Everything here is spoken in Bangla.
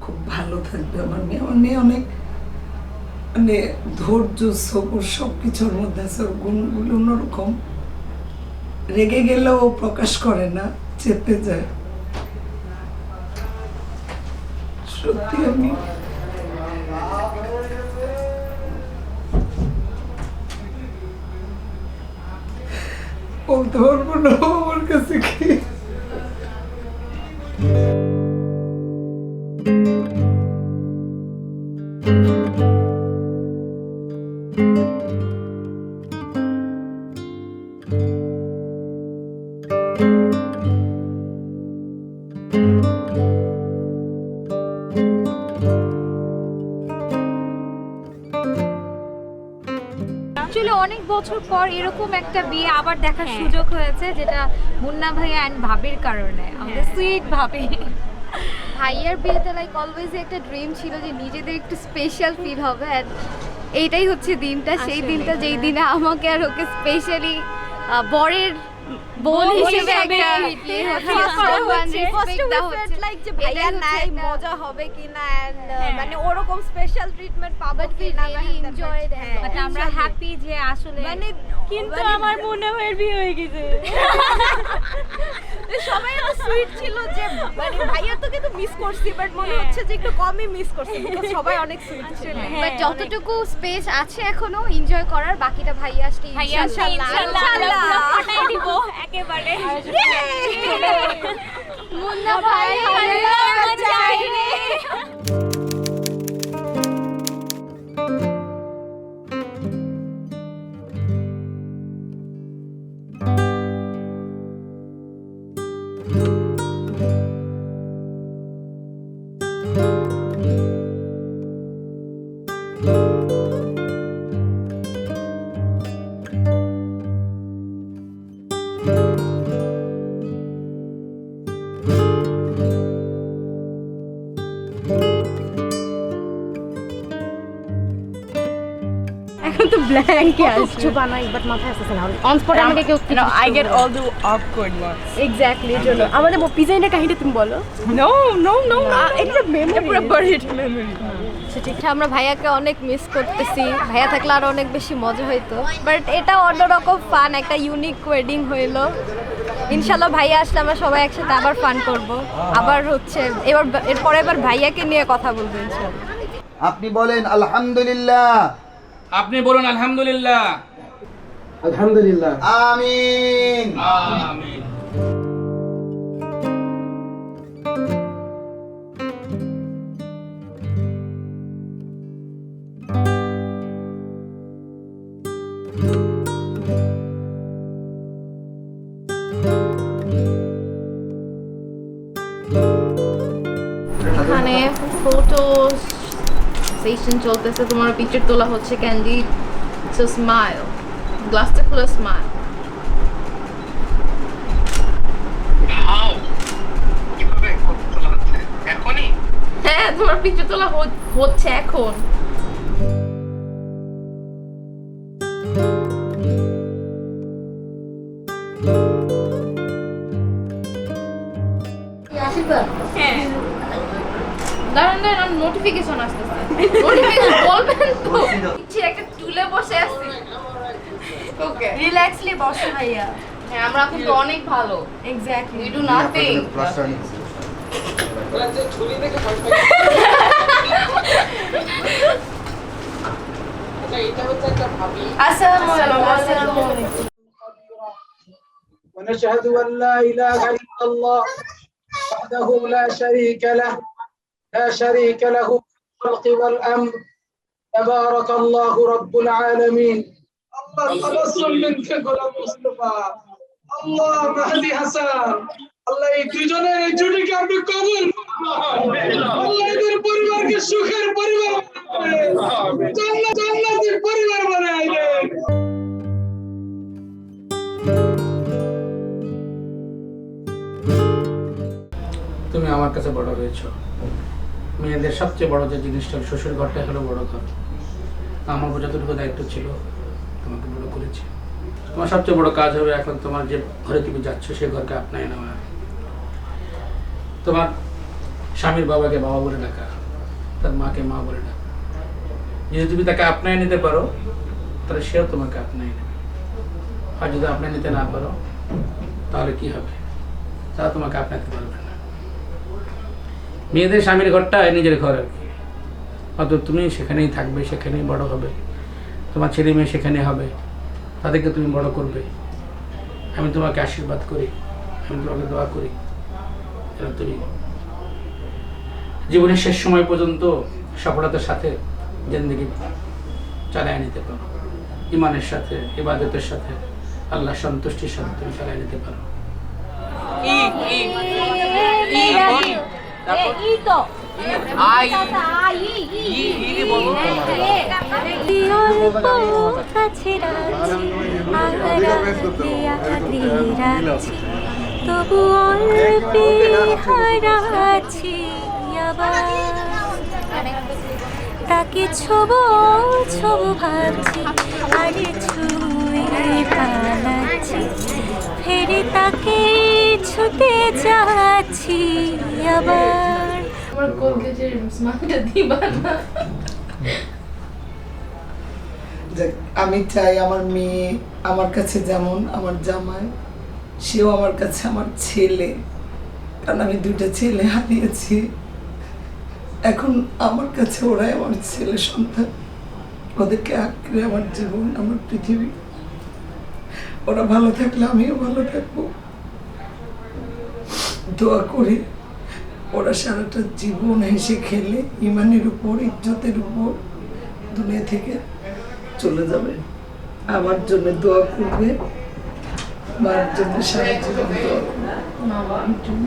খুব ভালো থাকবে আমার মেয়ে। আমার মেয়ে অনেক মানে ধৈর্য সবর সব কিছুর মধ্যে আছে, ওর গুণগুলো অন্যরকম। রেগে গেলেও ও প্রকাশ করে না, চেপে যায়। সত্যি আমি বলতে পারবো না আমার কাছে কি। অ্যাকচুয়ালি অনেক বছর পর এরকম একটা বিয়ে আবার দেখার সুযোগ হয়েছে, যেটা মুন্না ভাইয়া অ্যান্ড ভাবির কারণে, আমাদের সুইট ভাবি। ভাইয়ার বিয়েতে লাইক অলওয়েজ একটা ড্রিম ছিল যে নিজেদের একটু স্পেশাল ফিল হবে, and এইটাই হচ্ছে দিনটা, সেই দিনটা যেই দিনে আমাকে আর ওকে স্পেশালি বরের বোন হিসেবে একটা লাইক যে ভাইয়া নাই মজা হবে কিনা, মানে ওরকম স্পেশাল ট্রিটমেন্ট পাবো কিনা, বাট আমরা হ্যাপি যে আসলে মানে। কিন্তু আমার মনে হয় বিয়ে হয়ে গেছে। সবাই এত সুইট ছিল যে মানে ভাইয়া তো কিন্তু মিস করছি, বাট মনে হচ্ছে যে একটু কমই মিস করছি, সবাই অনেক সুইট ছিল। বাট যতটুকু স্পেস আছে এখনো এনজয় করার, বাকিটা ভাইয়া আসলে ইনশাআল্লাহ ফাটাই দিব একেবারে। মুন্না ভাই হারিয়ে যায় রে। এখন তো ব্ল্যাঙ্কই আছে, কিছু বানাই বাট মাথায় আসছে না। অন স্পটে আমাকে কেউ No, I get all the awkward ones. Exactly এর জন্য আমাদের পিজাইনের কাহিনীটা তুমি বলো। No. এটা মেমোরি পুরো buried memory. সেটা আমরা ভাইয়াকে অনেক মিস করতেছি, ভাইয়া থাকলে আরো অনেক বেশি মজা হইতো, বাট এটা অন্যরকম ফান, একটা ইউনিক ওয়েডিং হইলো। ইনশাল্লাহ ভাইয়া আসলে আমরা সবাই একসাথে আবার ফান করব, আবার হচ্ছে এবার ভাইয়াকে নিয়ে কথা বলবো ইনশাল্লাহ। আপনি বলেন আলহামদুলিল্লাহ। আপনি বলুন আলহামদুলিল্লাহ। আলহামদুলিল্লাহ। আমিন। আমিন। এখানে ফটো সেশন চলতেছে, তোমার পিকচার তোলা হচ্ছে, ক্যান্ডি স্মাইল, গ্লাসটা খুলে স্মাইল। হ্যাঁ, তোমার পিকচার তোলা হচ্ছে এখন। দাঁড়ান নোটিফিকেশন আসতেছে, নোটিফিকেশন বলবেন তো? একটা টুলে বসে আছি, ওকে রিল্যাক্সলি বসো ভাইয়া। হ্যাঁ, আমরা এখন তো অনেক ভালো, এক্স্যাক্টলি। We do nothing. আসসালামু আলাইকুম। ونشهد أن لا إله إلا الله وحده لا شريك له في الخلق والأمر تبارك الله رب العالمين. الله تبسم منك غلام مصطفى الله مهدي حسن الله দুজনের এই জুটিকে আপনি কবুল আল্লাহ এদের পরিবারকে সুখের পরিবার জান্নাতের পরিবার বানায় দেন। তুমি আমার কাছে বড় হয়েছো। মেয়েদের সবচেয়ে বড় যে জিনিসটা শ্বশুর ঘরটাই হলো বড় ঘর। আমার যতটুকু দায়িত্ব ছিল তোমাকে বড় করেছি। তোমার সবচেয়ে বড় কাজ হবে এখন তোমার যে ঘরে তুমি যাচ্ছ সেই ঘরকে আপনায় নেওয়া। তোমার স্বামীর বাবাকে বাবা বলে ডাকা, তার মাকে মা বলে ডাকা। যদি তুমি তাকে আপনায় নিতে পারো তাহলে সেও তোমাকে আপনায় নেবে, আর যদি আপনায় নিতে না পারো তাহলে কি হবে, তারা তোমাকে আপনাতে পারবে না। মেয়েদের স্বামীর ঘরটা নিজের ঘর আর কি, অত তুমি সেখানেই থাকবে, সেখানেই বড় হবে, তোমার ছেলে মেয়ে সেখানে হবে, তাদেরকে তুমি বড় করবে। আমি তোমাকে আশীর্বাদ করি, আমি তোমাকে দোয়া করি যেন তুমি জীবনের শেষ সময় পর্যন্ত সফলতার সাথে জিন্দেগি চালিয়ে নিতে পারো, ইমানের সাথে, ইবাদতের সাথে, আল্লাহ সন্তুষ্টির সাথে তুমি চালিয়ে নিতে পারো। তবু অল্পে হারাচ্ছি আবার, তাকে ছোবো ছোবো ভাবছি, আরে ছুঁয়ে পালাচ্ছি, ফেরে তাকে ছুতে যাচ্ছি আবার। আমি চাই আমার মেয়ে আমার কাছে যেমন আমার জামাই, সেও আমার কাছে আমার ছেলে, কারণ আমি 2টা ছেলে হারিয়েছি। এখন আমার কাছে ওরাই আমার ছেলে সন্তান, ওদেরকে আঁকড়ে আমার জীবন, আমার পৃথিবী। ওরা ভালো থাকলে আমিও ভালো থাকবো। দোয়া করি ওরা সারাটা জীবন হেসে খেলে ইমানের উপর, ইজ্জতের উপর দুনিয়া থেকে চলে যাবে। আমার জন্য দোয়া করবে, মার জন্য সারা জীবন দোয়া করবে, মা বাবার জন্য।